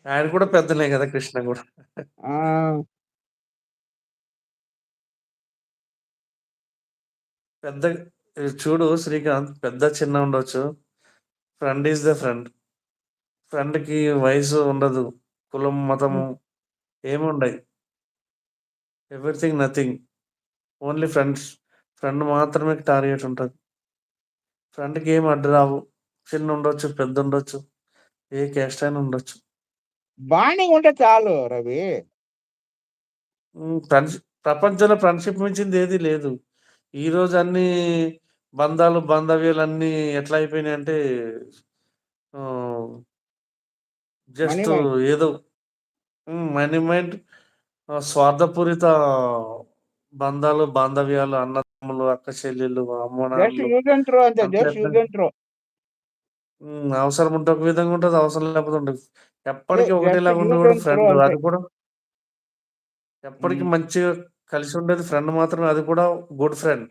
ఆయన కూడా పెద్దనే గదా! కృష్ణ గూడా. ఆ! పెద్ద చూడు శ్రీకాంత్ పెద్ద, చిన్న ఉండొచ్చు. Friend is the friend. ఫ్రెండ్‌కి వయసు ఉండదు. కులం, హ్మ్. మతము ఏముండయి. Everything, nothing. Only friends. Friend మాత్రమే టార్గెట్ ఉంటది. ఫ్రెండ్‌కి ఏమి అడ్డు రావు. చిన్నుండొచ్చు, పెద్దుండొచ్చు. ఏ క్యాస్ట్ అయినా ఉండొచ్చు. బాండింగ్ ఉంటే చాలు రవి. ప్రపంచంలో ఫ్రెండ్‌షిప్ మించింది ఏది లేదు. ఈరోజు అన్నీ బంధాలు, బాంధవ్యాలన్నీ ఎట్లా అయిపోయినాయంటే ఆహ్, మనీ జస్ట్ మైండ్. ఏదో మనీ మైండ్ స్వార్థపూరిత బంధాలు, బాంధవ్యాలు, అన్నదమ్ములు, అక్క చెల్లెళ్ళు, జస్ట్ అమ్మానాన్నలు యూజ్ అండ్ త్రో అంతే. అంతా జస్ట్ ఎట్లా యూజ్ అండ్ త్రో. అవసరం ఉంటే ఒక విధంగా ఉంటది. అవసరం లేకపోతే ఉండదు. అదే ఎప్పటికి జస్ట్ ఒకటేలాగా యూజ్ ఉండేవాడు అండ్ త్రో ఫ్రెండ్. అంతే. అది కూడా ఎప్పటికి హ్మ్. మంచిగా కలిసి ఉండేది ఫ్రెండ్ మాత్రమే. అది కూడా గుడ్ ఫ్రెండ్.